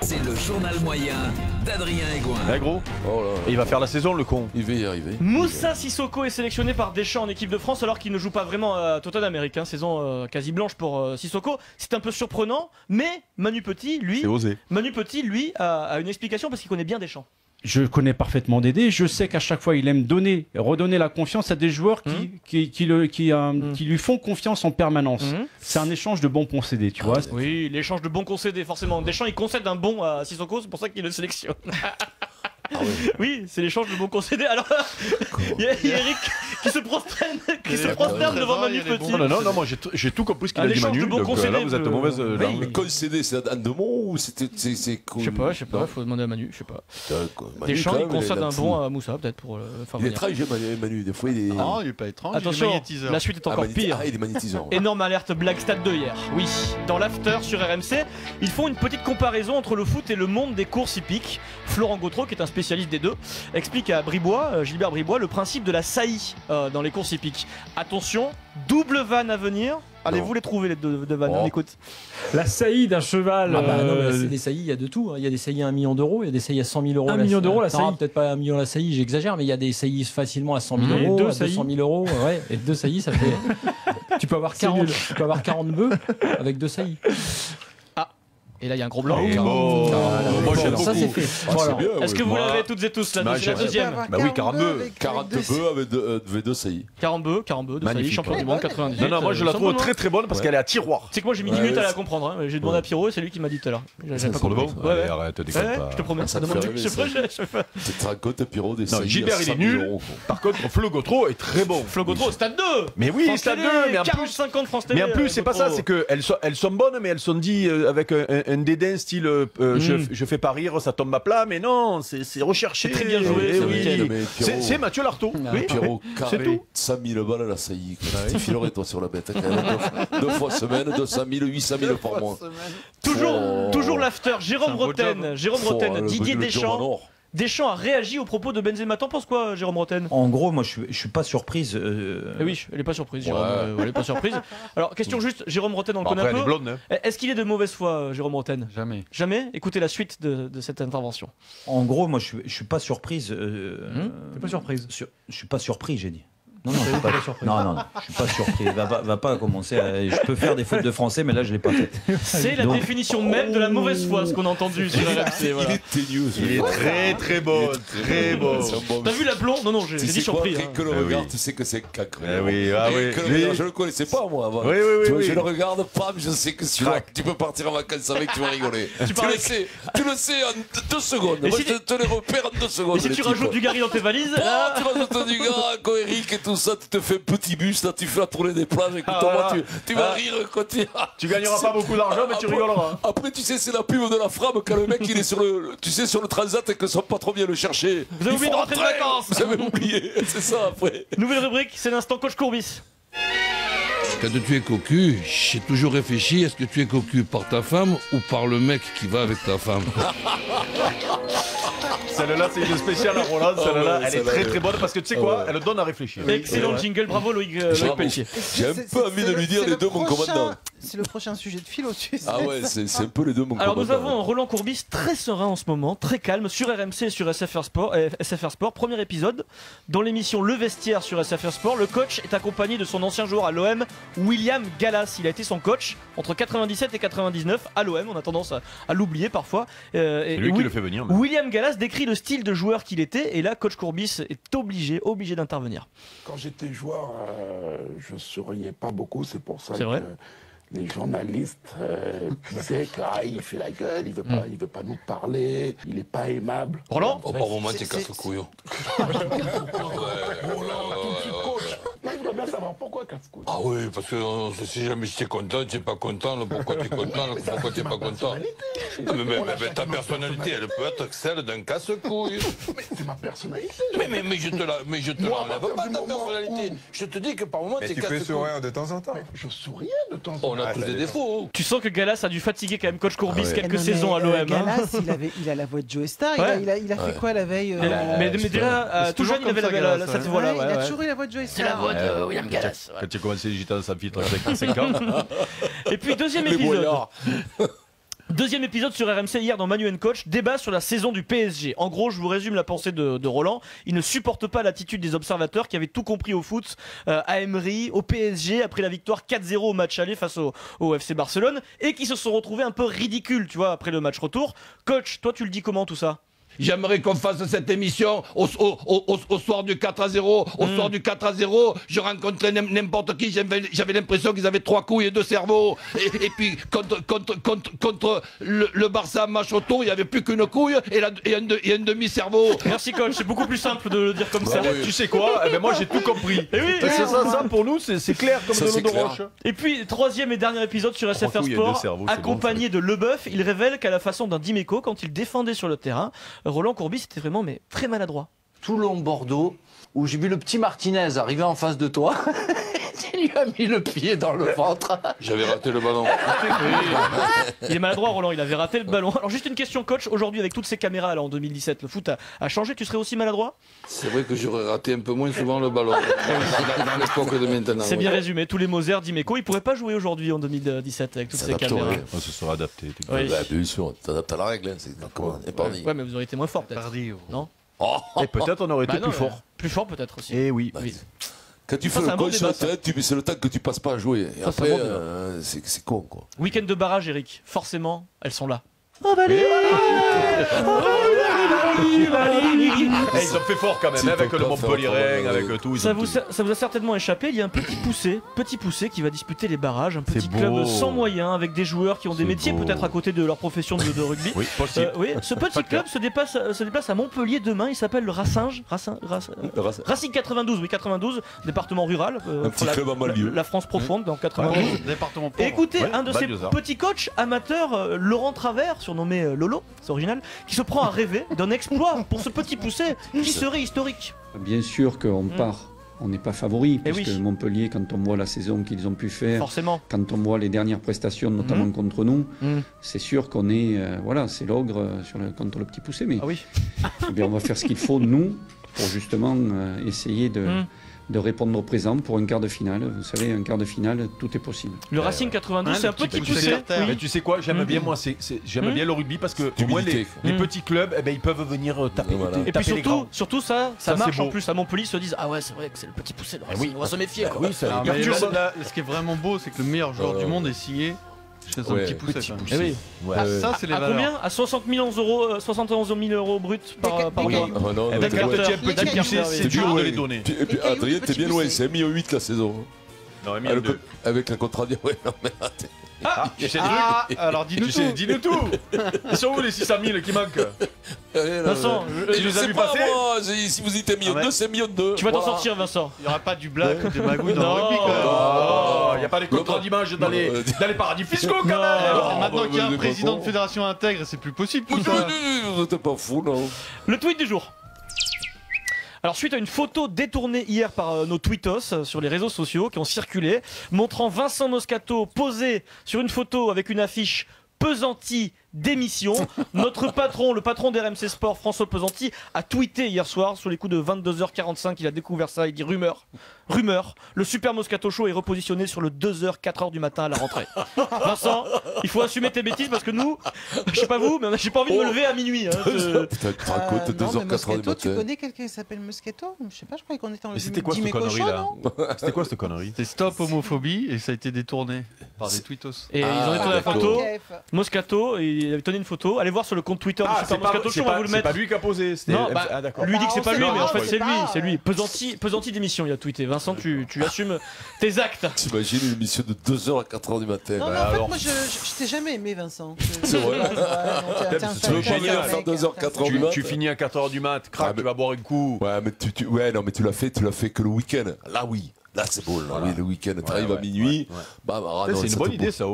C'est le journal moyen d'Adrien Egoin. Eh gros, et il va faire la saison le con. Il va y arriver. Moussa Sissoko est sélectionné par Deschamps en équipe de France alors qu'il ne joue pas vraiment à Tottenham, Eric. Saison quasi blanche pour Sissoko. C'est un peu surprenant, mais Manu Petit, lui, C'est osé. a une explication parce qu'il connaît bien Deschamps. Je connais parfaitement Dédé. Je sais qu'à chaque fois, il aime redonner la confiance à des joueurs qui lui font confiance en permanence. C'est un échange de bons procédés, tu vois. Oui, l'échange de bons concédés, forcément. Deschamps, il concède un bon à Sissoko, c'est pour ça qu'il le sélectionne. Oui, c'est l'échange de bons concédés. Alors, il y a Eric qui se prosterne devant Manu Petit. Non, moi j'ai tout compris ce qu'il a dit l'échange Manu. de bons Donc concédés, là, vous êtes mauvaise langue. Mais concédé, c'est un de mots ou c'est Je sais pas, faut demander à Manu, je sais pas. Manu, Deschamps, quand il même, concède est un fou. bon à Moussa, peut-être pour faire Il est venir. étrange, Manu. Des fois, il est. Non, il est pas étrange. Attention, il est magnétiseur. la suite est encore pire. Ah, il est magnétisant. Énorme alerte Black Stade 2 hier. Oui, dans l'after sur RMC, ils font une petite comparaison entre le foot et le monde des courses hippiques. Florent Gautreau, qui est un spécialiste des deux, explique à Gilbert Bribois, le principe de la saillie dans les courses hippiques. Attention, double vanne à venir. Allez-vous les trouver les deux vannes, on écoute. La saillie d'un cheval. C'est des saillies, il y a de tout. Il y a des saillies à 1 million d'euros, il y a des saillies à 100 000 euros. 1 million d'euros la Non, saillie. peut-être pas 1 million la saillie, j'exagère, mais il y a des saillies facilement à 100 000 Et euros, deux à saillies. 200 000 euros. Ouais, et 2 saillies, ça fait. Tu peux avoir 40 bœufs avec 2 saillies. Et là, il y a un gros blanc. Moi j'aime Ça, c'est beaucoup. fait. Voilà. Est-ce que vous l'avez toutes et tous là? Bah, C'est la deuxième. Bah oui, 42. 40 bœufs avec deux saillies. 42, de saillie, Magnifique. champion du monde 98. Non, moi je la trouve très très bonne parce qu'elle est à tiroir. C'est que moi j'ai mis 10 minutes à la comprendre. Hein. J'ai demandé à Pierrot et c'est lui qui m'a dit tout à l'heure. J'avais pas Pour de compris. bon. Ouais, ouais. Arrête, Ouais, déconne pas. je te promets. Ça te Demande- fait rêver, je ça. fais- Tu te racontes, Pierrot, des Non, saillies. Gilbert à il est 100 000 nul. euros. Par contre, Flo Gautreau est très bon. Flo Gautreau, Stade 2. Mais oui, France Stade Télé, 2, mais en plus. 45 ans de France Télé. Mais en plus, c'est pas ça, c'est qu'elles sont bonnes, mais elles sont dites avec un dédain style je fais pas rire, ça tombe à plat, mais non, c'est recherché. C'est très bien joué, Eh ce oui. week-end. Mais Pierrot- C'est Mathieu Lartaud. Oui. Pierrot, C'est carré, tout. 100 000 balles à la saillie. Tu filerais toi sur la bête. Quand même. Deux fois semaine, 200 000, 800 000 par mois. Toujours l'after. Jérôme Roten, Didier Le job en Deschamps. or. Deschamps a réagi aux propos de Benzema. T'en penses quoi, Jérôme Roten? En gros, moi, je suis pas surprise. Eh oui, elle est pas surprise, Jérôme. Elle est pas surprise. Alors, question juste, Jérôme Roten, on le Bon, connaît après, un elle est peu. blonde. Est-ce qu'il est de mauvaise foi, Jérôme Roten? Jamais. Jamais. Écoutez la suite de cette intervention. En gros, moi, je suis pas surprise. T'es pas surprise. Je suis pas surpris, j'ai dit. Non, je suis pas surpris. Non, je suis pas surpris. Va pas commencer. Je peux faire des fautes de français, mais là, je l'ai pas fait. C'est la Donc- définition même de la mauvaise foi, ce qu'on a entendu sur RMC. Voilà. Il est ténieux. ce Il est joueur. très très bon, très bon. C'est un bon- T'as vu l'aplomb? Non, j'ai Tu dit sais quoi, surpris. rien hein. que le Eh regard, oui. tu sais que c'est cac. Eh oui, ah Rien oui. que le Lui- regard, je le connaissais pas moi avant. Oui, Tu vois, oui. je le regarde, pam, je sais que celui-là, Crac. tu peux partir en vacances avec, tu vas rigoler. Tu parles le sais en 2 secondes. Et Moi, si je te les repère en 2 secondes. Et si les tu types. rajoutes du Gary dans tes valises, Oh, là, tu rajoutes du gars, quoi, Eric et tout ça, tu te fais un petit bus, là, tu fais la tournée des plages, écoute-moi, tu vas rire quand Tu gagneras pas beaucoup d'argent, mais tu rigoleras. Après, tu sais, c'est la pub de la frame quand le mec il est sur le transat et que son patron vient le chercher. Vous avez oublié de rentrer de vacances. Vous avez oublié, c'est ça après. nouvelle rubrique, c'est l'instant coach Courbis. Quand tu es cocu, j'ai toujours réfléchi, est-ce que tu es cocu par ta femme ou par le mec qui va avec ta femme? Celle-là, c'est une spéciale à Roland. Celle-là, ouais, elle est celle-là, très ouais. très bonne parce que tu sais quoi, elle donne à réfléchir. Excellent jingle, bravo Loïc Pelletier. J'ai un peu envie de lui dire les deux, mon commandant. C'est le prochain sujet de philo, tu sais. Ah ouais, c'est un peu les deux, mon Alors commandant. nous avons un Roland Courbis très serein en ce moment, très calme, sur RMC et sur SFR Sport. Premier épisode, dans l'émission Le Vestiaire sur SFR Sport, le coach est accompagné de son ancien joueur à l'OM, William Gallas. Il a été son coach entre 97 et 99 à l'OM, on a tendance à l'oublier parfois. C'est lui qui le fait venir. mais- William Gallas décrit le style de joueur qu'il était, et là coach Courbis est obligé d'intervenir. Quand j'étais joueur, je souriais pas beaucoup, c'est pour ça C'est que vrai les journalistes disaient qu'il fait la gueule, il veut pas nous parler, il est pas aimable. Roland Oh, par moment, t'es casse-couille. Là, je voudrais bien savoir pourquoi casse-couille. Ah oui, parce que si jamais j'étais content, tu n'es pas content, pourquoi tu es content, pourquoi tu n'es pas content? Mais ta personnalité, elle peut être celle d'un casse-couille. Mais c'est ma personnalité. Mais je te l'enlève pas, ta personnalité. Je te dis que par moment, tu es casse-couille. de temps en temps. Je souriais de temps en temps. On a tous des défauts. Tu sens que Gallas a dû fatiguer quand même coach Courbis Ah ouais. quelques Non, mais, saisons à l'OM. hein. Gallas, il a la voix de Joe Star. Ouais. Il a fait quoi la veille Mais déjà, tout jeune, il avait cette voix-là. Il a toujours eu la voix de Joe Star. C'est la voix de William Gallas. Quand tu as commencé les gitans sans filtre à 5 ans. Et puis deuxième Les épisode. boyards. Deuxième épisode sur RMC hier dans Manu & Coach, débat sur la saison du PSG. En gros, je vous résume la pensée de Roland. Il ne supporte pas l'attitude des observateurs qui avaient tout compris au foot, à Emery, au PSG, après la victoire 4-0 au match aller face au FC Barcelone, et qui se sont retrouvés un peu ridicules, tu vois, après le match retour. Coach, toi tu le dis comment tout ça ? J'aimerais qu'on fasse cette émission au soir du 4-0. Au soir du 4-0, je rencontrais n'importe qui. J'avais l'impression qu'ils avaient 3 couilles et 2 cerveaux. Et puis, contre le Barça match autour, il n'y avait plus qu'une couille et un demi-cerveau. Merci, coach. C'est beaucoup plus simple de le dire comme ça. Tu sais quoi? Eh ben moi, j'ai tout compris. Et oui, ça, pour nous, c'est clair comme de l'eau de roche. Et puis, troisième et dernier épisode sur SFR Sport, accompagné de Leboeuf, il révèle qu'à la façon d'un Dimeco, quand il défendait sur le terrain, Roland Courbis était vraiment très maladroit. Toulon-Bordeaux, où j'ai vu le petit Martinez arriver en face de toi. Tu lui as mis le pied dans le ventre. J'avais raté le ballon. Il est maladroit, Roland, il avait raté le ballon. Alors juste une question, coach, aujourd'hui avec toutes ces caméras là en 2017, le foot a changé, tu serais aussi maladroit? C'est vrai que j'aurais raté un peu moins souvent le ballon dans l'époque de maintenant. C'est bien résumé, tous les Moser, Dimeco, ils pourraient pas jouer aujourd'hui en Ça avec toutes ces caméras. On se sera adapté. Oui. Bah, bien sûr, t'adaptes à la règle, hein, c'est épargné. Ouais, mais vous auriez été moins fort peut-être. Non. Et peut-être on aurait été plus fort. Plus fort peut-être aussi. Et oui. Quand tu fais le coach sur le terrain, c'est le temps que tu passes pas à jouer. Et après, c'est con, quoi. Week-end de barrage, Eric. Forcément, elles sont là. Ils ont fait fort quand même, avec le Montpellierin, avec tout. Ça vous a certainement échappé, il y a un petit poussé qui va disputer les barrages, un petit club sans moyens, avec des joueurs qui ont des métiers peut-être à côté de leur profession de rugby. Oui, possible. Ce petit club se déplace à Montpellier demain, il s'appelle le Racing 92, oui 92, département rural. Un petit club en banlieue. La France profonde dans 92. Département pauvre. Écoutez, un de ces petits coachs amateurs, Laurent Travers, surnommé Lolo, c'est original, qui se prend à rêver d'un exploit pour ce petit poussé qui serait historique. Bien sûr qu'on part, on n'est pas favori, puisque Montpellier, quand on voit la saison qu'ils ont pu faire, forcément, quand on voit les dernières prestations, notamment contre nous, c'est sûr qu'on est, c'est l'ogre contre le petit poussé, mais eh bien, on va faire ce qu'il faut, nous, pour justement essayer de répondre au présent pour un quart de finale. Vous savez, un quart de finale, tout est possible. Le Racing 92, c'est un petit poussé. Mais tu sais quoi, j'aime bien moi, j'aime bien le rugby parce que au moins les petits clubs, ils peuvent venir taper. Et puis surtout ça marche en plus. À Montpellier, ils se disent ah ouais, c'est vrai que c'est le petit poussé. On va se méfier. Oui, ce qui est vraiment beau, c'est que le meilleur joueur du monde est signé. C'est un petit poussé. Ça, c'est les valeurs. Combien? À 71 000 euros bruts par mois. Avec un petit poussé, c'est dur de les donner. Et puis Adrien, t'es bien loin, c'est 1,8 million la saison. Non, 1,2 million. Avec un contrat de... Ouais, non, mais alors dis-nous tout. Ils sont où les 600 000 qui manquent? Vincent, je sais pas moi, si vous dites 1,2 million, c'est 1,2 million. Tu vas t'en sortir, Vincent. Il n'y aura pas du blague, des magouilles dans le rugby. Il n'y a pas les contrats d'image dans les paradis fiscaux quand même. Maintenant qu'il y a un président de fédération intègre, c'est plus possible tout ça. T'es pas fou, non? Le tweet du jour. Alors suite à une photo détournée hier par nos tweetos sur les réseaux sociaux qui ont circulé, montrant Vincent Moscato posé sur une photo avec une affiche Pesanti démission, notre patron, le patron d'RMC Sport, François Pesanti, a tweeté hier soir sur les coups de 22h45, il a découvert ça, il dit rumeur, le Super Moscato Show est repositionné sur le 2h, 4h du matin à la rentrée. Vincent, il faut assumer tes bêtises parce que nous, je sais pas vous, mais j'ai pas envie de me lever à minuit. Putain, tu racontes 2h, 4h du matin. Tu connais quelqu'un qui s'appelle Moscato? Je sais pas, je croyais qu'on était en Mais c'était quoi cette connerie là? C'était quoi cette connerie? C'était Stop Homophobie et ça a été détourné par des tweetos. Et ils ont détourné la photo, Moscato, il avait donné une photo, allez voir sur le compte Twitter du Super Moscato Show, on va vous le mettre. C'est pas lui qui a posé. Non, lui dit que c'est pas lui, mais en fait c'est lui. Pesanti d'émission, il a tweeté. Vincent, tu assumes tes actes. T'imagines une émission de 2h à 4h du matin? Non, mais en fait, moi je t'ai jamais aimé, Vincent. C'est vrai. Tu veux pas venir faire 2h, 4h du matin? Tu finis à 4h du mat, crac, tu vas boire un coup. Ouais, mais tu l'as fait que le week-end. Là, oui. Là, c'est beau. Le week-end, t'arrives à minuit. C'est une bonne idée, ça.